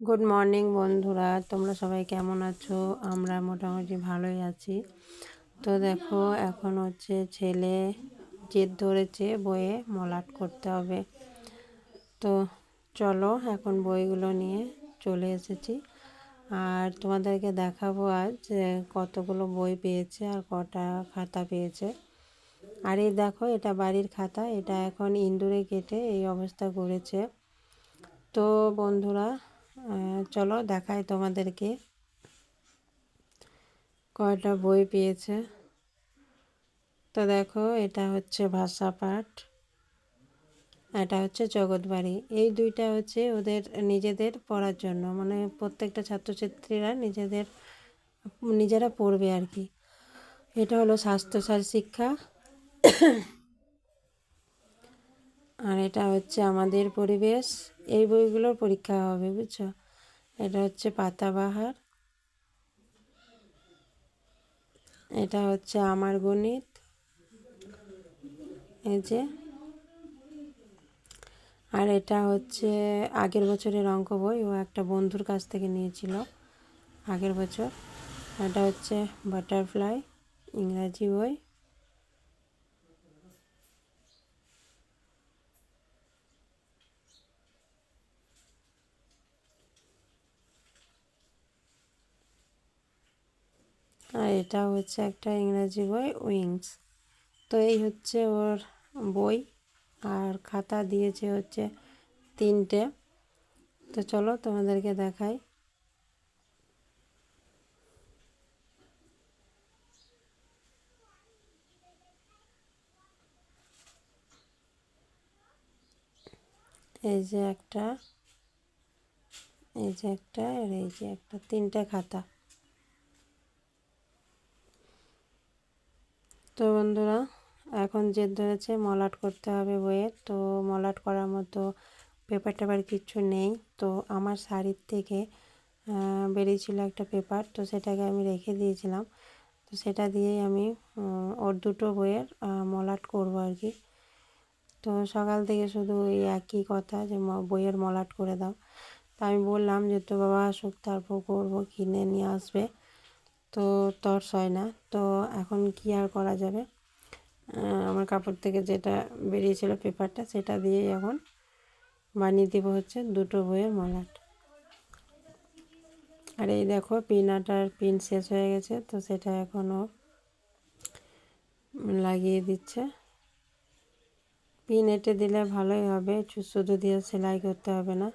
Good morning বন্ধুরা, তোমরা সবাই কেমন আছো? আমরা মোটামুটি ভালোই আছি। তো দেখো, এখন হচ্ছে ছেলে জেদ ধরেছে বইয়ে মলাট করতে হবে। তো চলো, এখন বইগুলো নিয়ে চলে এসেছি আর তোমাদেরকে দেখাবো আজ যে কতগুলো বই পেয়েছে আর কটা খাতা পেয়েছে। আর এই দেখো, এটা বাড়ির খাতা, এটা এখন ইঁদুরে কেটে এই অবস্থা করেছে। তো বন্ধুরা, চলো দেখাই তোমাদেরকে কয়টা বই পেয়েছে। তো দেখো, এটা হচ্ছে ভাষা পাঠ, এটা হচ্ছে জগৎবাড়ি। এই দুইটা হচ্ছে ওদের নিজেদের পড়ার জন্য, মানে প্রত্যেকটা ছাত্রছাত্রীরা নিজেরা পড়বে আর কি। এটা হলো স্বাস্থ্যসার শিক্ষা, আর এটা হচ্ছে আমাদের পরিবেশ। এই বইগুলোর পরীক্ষা হবে, বুঝছো? এটা হচ্ছে পাতাবাহার, এটা হচ্ছে আমার গণিত, এই যে। আর এটা হচ্ছে আগের বছরের অঙ্ক বই, ও একটা বন্ধুর কাছ থেকে নিয়েছিল আগের বছর। এটা হচ্ছে বাটারফ্লাই, ইংরাজি বই। আর এটা হচ্ছে একটা ইংরাজি বই, উইংস। তো এই হচ্ছে ওর বই, আর খাতা দিয়েছে হচ্ছে 3টে। তো চলো তোমাদেরকে দেখাই। এই যে একটা, এই যে একটা, আর এই যে একটা, 3টে খাতা। তো বন্ধুরা, এখন জেদ ধরেছে মলাট করতে হবে বইয়ের। তো মলাট করার মতো পেপার টেপার কিচ্ছু নেই। তো আমার শাড়ির থেকে বেরিয়েছিল একটা পেপার, তো সেটাকে আমি রেখে দিয়েছিলাম। তো সেটা দিয়েই আমি ওর দুটো বইয়ের মলাট করব আর কি। তো সকাল থেকে শুধু এই একই কথা যে বইয়ের মলাট করে দাও। তো আমি বললাম যে তো বাবা আসুক, তারপর করবো, কিনে নিয়ে আসবে। তো তর্স হয় না। তো এখন কি আর করা যাবে, আমার কাপড় থেকে যেটা বেরিয়েছিল পেপারটা, সেটা দিয়েই এখন বানিয়ে দেবো হচ্ছে দুটো বইয়ের মলাট। আর এই দেখো, পিনাটার পিন শেষ হয়ে গেছে, তো সেটা এখনও লাগিয়ে দিচ্ছে। পিন এঁটে দিলে ভালোই হবে, সুতো দিয়ে সেলাই করতে হবে না।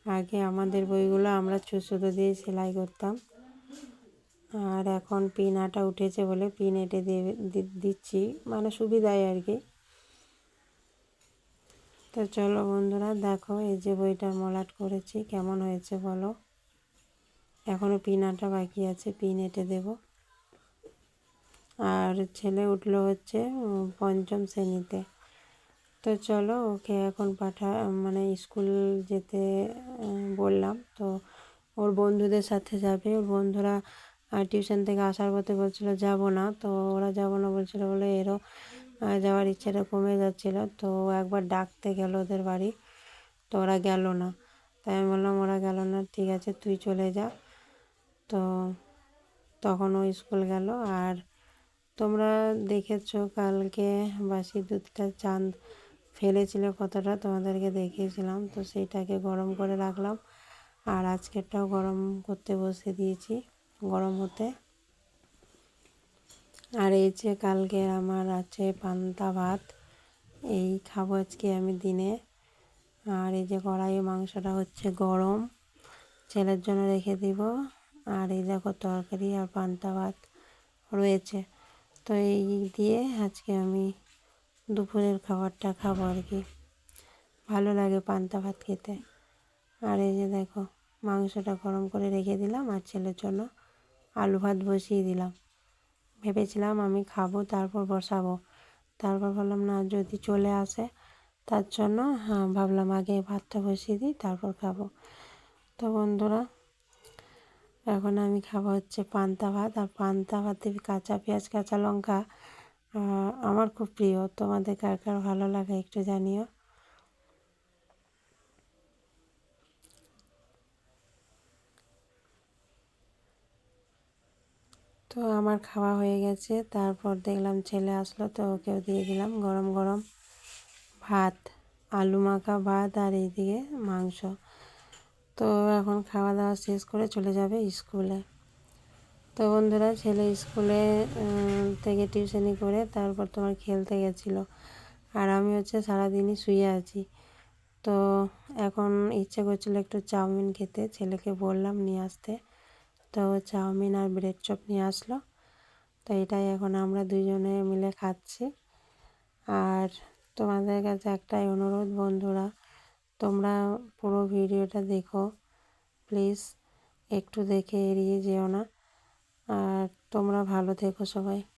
আগে আমাদের বইগুলো আমরা সুতো দিয়ে সেলাই করতাম, আর এখন পিন আটা উঠেছে বলে পিন এঁটে দিয়ে দিচ্ছি, মানে সুবিধায় আর কি। তো চলো বন্ধুরা, দেখো এই যে বইটার মলাট করেছি, কেমন হয়েছে বলো। এখনও পিন আটা বাকি আছে, পিন এঁটে দেব। আর ছেলে উঠলো হচ্ছে 5ম শ্রেণীতে। তো চলো, ওকে এখন মানে স্কুল যেতে বললাম। তো ওর বন্ধুদের সাথে যাবে, ওর বন্ধুরা টিউশন থেকে আসার পথে বলছিল যাব না। তো ওরা যাব না বলছিল বলে এরও যাওয়ার ইচ্ছাটা কমে যাচ্ছিলো। তো একবার ডাকতে গেল ওদের বাড়ি, তো ওরা গেল না। তাই আমি বললাম ওরা গেল না, ঠিক আছে তুই চলে যা। তো তখন ও স্কুল গেল। আর তোমরা দেখেছো কালকে বাসি দুধটা চাঁদ ফেলেছিল কতটা, তোমাদেরকে দেখিয়েছিলাম। তো সেইটাকে গরম করে রাখলাম, আর আজকেরটাও গরম করতে বসে দিয়েছি, গরম হতে। আর এই যে কালকে আমার আছে পান্তা ভাত, এই খাবো আজকে আমি দিনে। আর এই যে কড়াইয়ে মাংসটা হচ্ছে গরম, ছেলের জন্য রেখে দিব। আর এই দেখো তরকারি আর পান্তা ভাত রয়েছে। তো এই দিয়ে আজকে আমি দুপুরের খাবারটা খাবো আর কি। ভালো লাগে পান্তা ভাত খেতে। আর এই যে দেখো, মাংসটা গরম করে রেখে দিলাম, আর ছেলের জন্য আলু ভাত বসিয়ে দিলাম। ভেবেছিলাম আমি খাবো তারপর বসাবো, তারপর বললাম না, যদি চলে আসে তার জন্য ভাবলাম আগে ভাতটা বসিয়ে দিই, তারপর খাবো। তো বন্ধুরা, এখন আমি খাবো হচ্ছে পান্তা ভাত। আর পান্তা ভাতে কাঁচা পেঁয়াজ কাঁচা লঙ্কা আমার খুব প্রিয়। তোমাদের কার কার ভালো লাগে একটু জানিও। তো আমার খাওয়া হয়ে গেছে, তারপর দেখলাম ছেলে আসলো, তো ওকেও দিয়ে দিলাম গরম গরম ভাত, আলু মাখা ভাত, আর এইদিকে মাংস। তো এখন খাওয়া দাওয়া শেষ করে চলে যাবে স্কুলে। তো বন্ধুরা, ছেলে স্কুলে থেকে টিউশনি করে তারপর তোমার খেলতে গেছিলো, আর আমি হচ্ছে সারাদিনই শুয়ে আছি। তো এখন ইচ্ছে করছিলো একটু চাউমিন খেতে, ছেলেকে বললাম নিয়ে আসতে, তো চাউমিন আর ব্রেড চপ নিয়ে আসলো। তো এটাই এখন আমরা দুজনে মিলে খাচ্ছি। আর তোমাদের কাছে একটাই অনুরোধ বন্ধুরা, তোমরা পুরো ভিডিওটা দেখো প্লিজ, একটু দেখে এড়িয়ে যেও না। আর তোমরা ভালো থেকো সবাই।